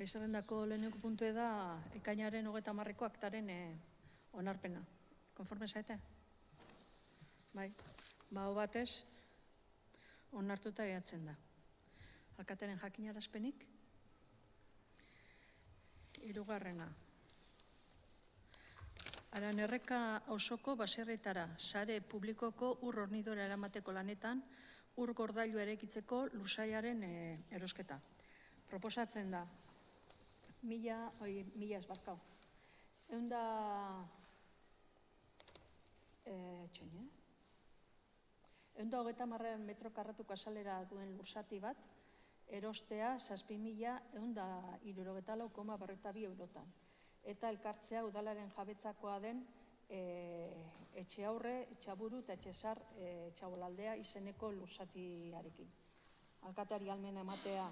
Zerrendako lehenengo puntua da ekainaren 30ko aktaren onarpena. Konforme zaite? Bai, aho batez onartuta geratzen da. Alkatearen jakinarazpenik. Hirugarrena. Aranerreka auzoko baserrietara sare publikoko ur hornidura eramateko lanetan ur gordailua eraikitzeko lursaiaren erosketa. Proposatzen da 130 metro karratuko azalera duen lursati bat erostea 7.164,42 eurotan. Eta elkartzea udalaren jabetzakoa den etxe aurre, etxaburu eta etxezar etxabolaldea izeneko lursatiarekin. Alkateari ahalmena ematea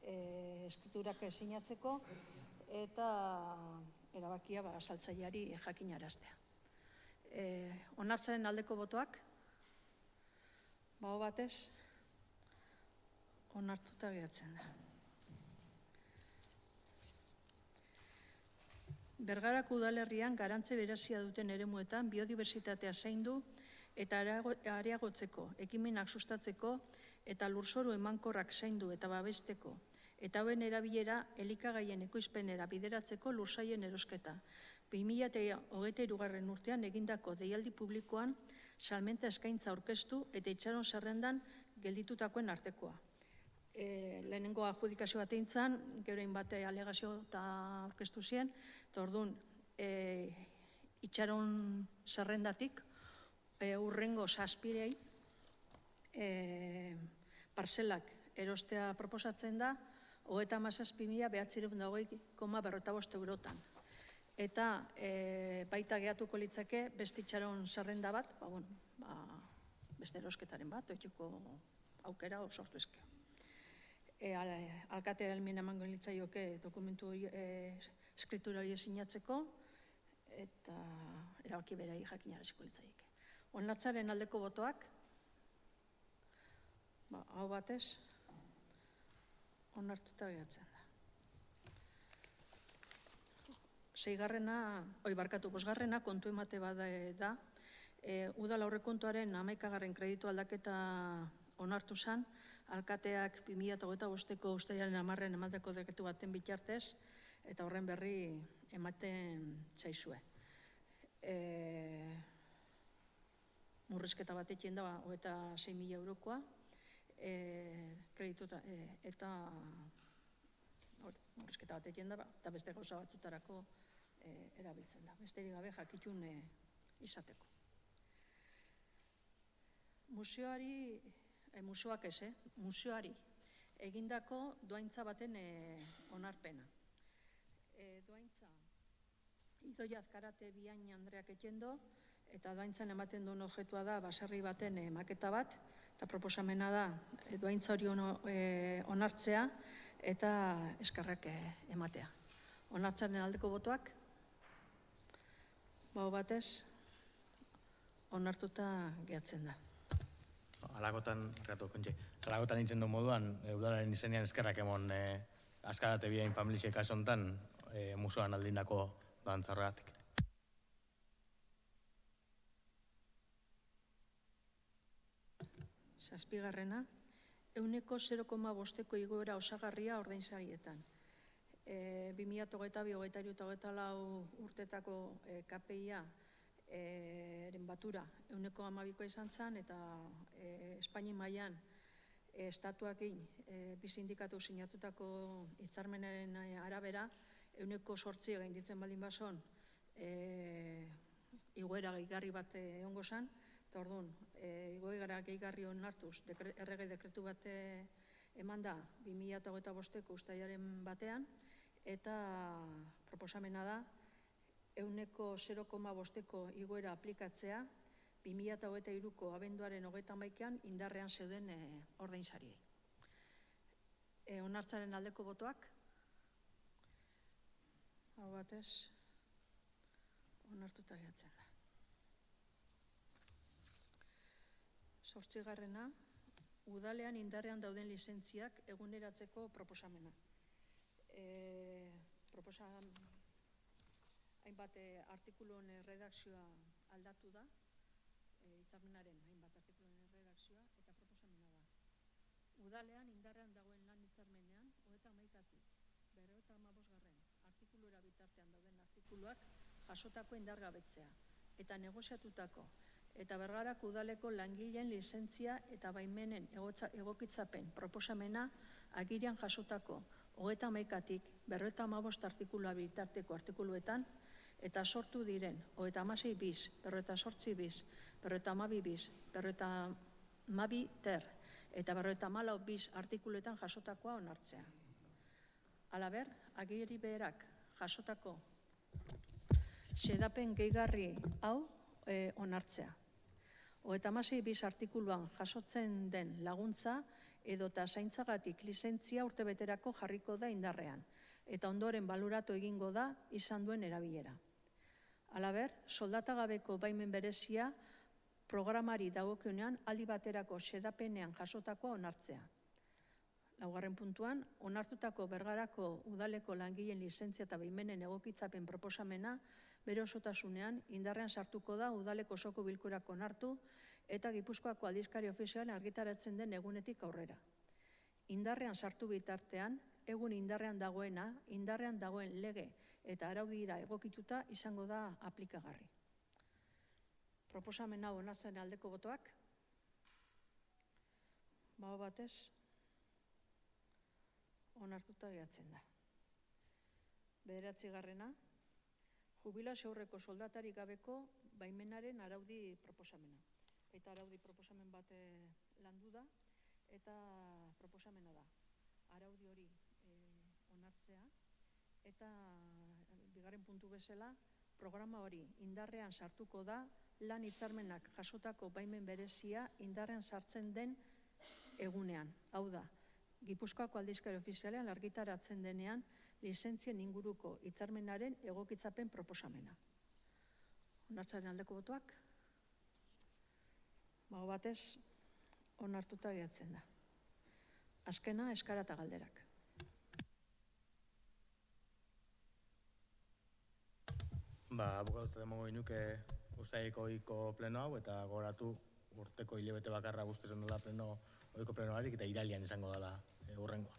eskriturak sinatzeko eta erabakia saltzaileari jakinaraztea. Onartzearen aldeko botoak, aho batez onartuta geratzen da. Bergarako udalerrian garrantzi berezia duten eremuetan biodibertsitatea zaindu eta areagotzeko, ekimenak sustatzeko eta lurzoru emankorrak zaindu eta babesteko eta hauen erabilera elikagaien ekoizpenera bideratzeko lursaien erosketa. 2023 urtean egindako deialdi publikoan salmenta eskaintza aurkeztu eta itxaron zerrendan gelditutakoen artekoa. Lehenengo adjudikazio bat eintzan, gero hainbat alegazio eta aurkeztu ziren, eta orduan itxaron zerrendatik hurrengo 7 parzelak erostea proposatzen da 37.920,45 eurotan. Eta baita gehatuko litzake beste itxaron zerrenda bat, beste erosketaren bat, oituko aukera sortu ezkeo. Alkatea ahalmena emango litzaioke dokumentu eskritura hori sinatzeko eta erabaki berari jakinaraziko litzaieke. Onartzearen aldeko botoak, aho batez onartuta geratzen da. Bosgarrena kontu emate bat da, udal aurrekontuaren 11. kreditu aldaketa onartu zen, alkateak 2025ko uztailaren 10. emandako dekretu baten bitartez, eta horren berri ematen zaizue. Murrizketa batekin da 26.000 eurokoa, kredituta eta murrizketa batekin da, eta beste gauza batzutarako erabiltzen da. Besterik gabe jakitun izateko. Museoari egindako dohaintza baten onarpena. Dohaintza Idoia Azkarate Biain Andreak etxendo, eta dohaintzan ematen duen objektua da baserri baten maketa bat, eta proposamena da dohaintza hori onartzea eta eskerrak ematea. Onartzearen aldeko botoak, aho batez onartuta geratzen da. Alagotan nintzen duen moduan, udalaren izenean eskerrak emon Azkarate Biain familia kasu honetan museoan aldindako dohaintza horregatik. Zazpigarrena, 0,5ko igoera osagarria ordainsarietan. 2022-2024 urtetako KPIa batura 0,12ko izan zen, eta Espainia mailan estatuakin bi sindikatu sinatutako hitzarmenaren arabera 0,8 gainditzen baldin bazon igoera gehigarri bat egongo zen, eta orduan igoera gehigarri onartuz errege dekretu bat eman da 2025ko uztailaren batean, eta proposamena da 0,5ko igoera aplikatzea 2023ko abenduaren 31an indarrean zeuden ordainsariei. Onartzaren aldeko botoak, aho batez onartuta geratzen da. 8. Udalean indarrean dauden lizentziak eguneratzeko proposamena. hainbat artikuluen redakzioa aldatu da, hitzarmenaren hainbat artikuluen redakzioa, eta proposamena da. Udalean indarrean dagoen lan hitzarmenean, 31-tik 55. artikulura bitartean dauden artikuluak jasotako indargabetzea, eta negoziatutako eta Bergarako udaleko langileen lizentzia eta baimenen egokitzapen proposamena agirian jasotako 31-tik 55 artikulua bitarteko artikuluetan eta sortu diren 36 bis, 48 bis, 52 bis, 52 ter eta 54 bis artikuluetan jasotakoa onartzea. Halaber, agiri berak jasotako xedapen gehigarri hau onartzea. 36 bis artikuluan jasotzen den laguntza edota zaintzagatik lizentzia urtebeterako jarriko da indarrean, eta ondoren baloratu egingo da izan duen erabilera. Halaber, soldatagabeko baimen berezia programari dagokionean aldi baterako xedapenean jasotakoa onartzea. 4. puntuan, onartutako Bergarako udaleko langileen lizentzia eta baimenen egokitzapen proposamena bere osotasunean indarrean sartuko da udaleko osoko bilkurak onartu eta Gipuzkoako aldizkari ofizialean argitaratzen den egunetik aurrera. Indarrean sartu bitartean, egun indarrean dagoen lege eta araudira egokituta izango da aplikagarri. Proposamena onartzen aldeko botoak? Baho batez, onartuta geratzen da. 9. Jubilazio aurreko soldatarik gabeko baimenaren araudi proposamena. Eta araudi proposamen bat landu da, eta proposamena da. Araudi hori onartzea, eta 2. puntu bezala, programa hori indarrean sartuko da lan hitzarmenak jasotako baimen berezia indarrean sartzen den egunean. Hau da, Gipuzkoako aldizkari ofizialean argitaratzen denean lizentzien inguruko hitzarmenaren egokitzapen proposamena. Onartzaren aldeko botoak? Baho batez, onartuta geratzen da. Azkena, eskara eta galderak. Bukatuta demongo inuke ustaiko oiko pleno hau, eta goratu urteko hilabete bakarra guztezen dela oiko plenoarik, eta irailean izango dela hurrengoa.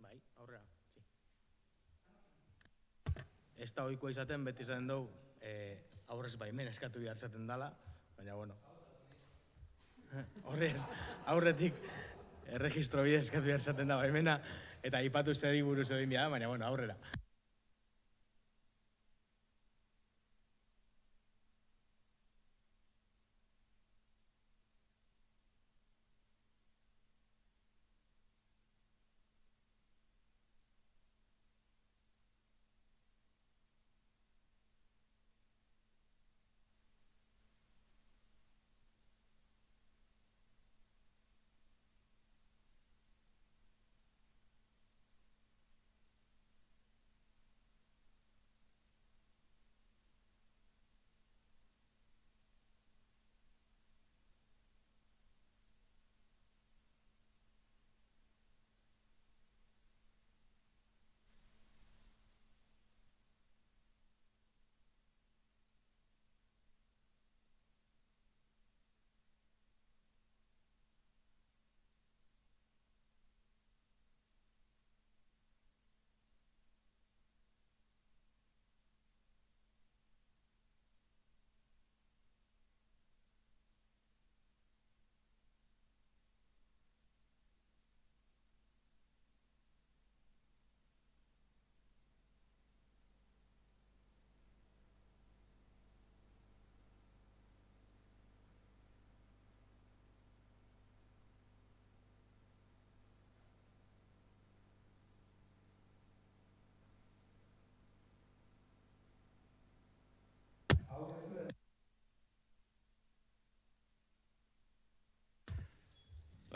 Bai, aurrera, sí. Ez da oikoa izaten, beti izaten dugu, aurrez baimen eskatu behar izaten dela, baina, bueno, aurretik erregistro bidez eskatu behar izaten da baimena, eta aipatu zeri buruz egin behar, baina, bueno, aurrera.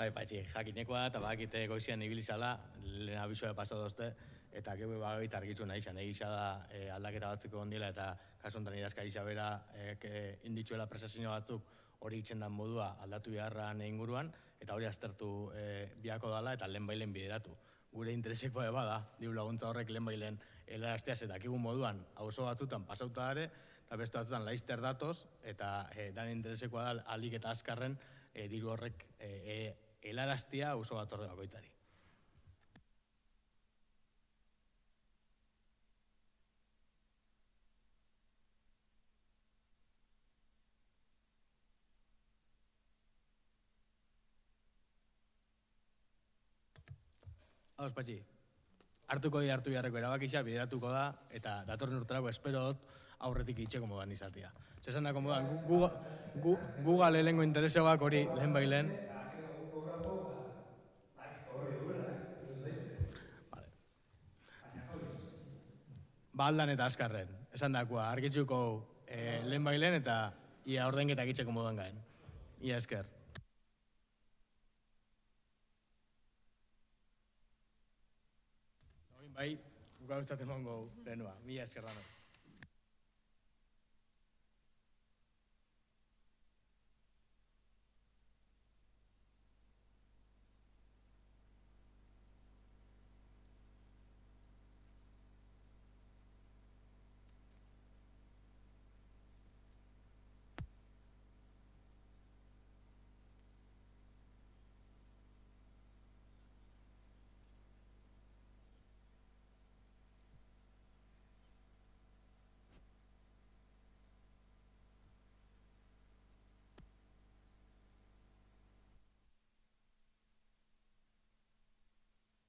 Bai, patxi, jakinekoa eta bakite goizian ibilizala, lehen abisoa pasadozte, eta geu bagabit argitzu nahi izan. Egisa da aldaketa batzuk ondila eta kasuntan irazkari xabera inditzuela presazio batzuk hori itxendan modua aldatu beharran inguruan, eta hori aztertu biako dala eta lehenbailen bideratu. Gure intereseko bada, diru laguntza horrek lehenbailen helarazteaz eta dakigun moduan auzo batzutan pasauta dare, eta beste batzutan laizter datoz, eta dan interesekoa da alik eta azkarren diru horrek helaraztia auzo batzorde bakoitzari. Ados, Patxi, hartu beharreko erabakia bideratuko da, eta datorren urterako espero dut aurretik itxeko moduan izatea. Zesan dako moduan, gu lehenengo intereseoak hori lehen bailen. Aldan eta azkarren, esan dakoa, argitzuko lehen bailen eta ia ordenketak itxeko moduan gaen. Ia esker. Bai, gauzatzen mongo denua, mila esker dano.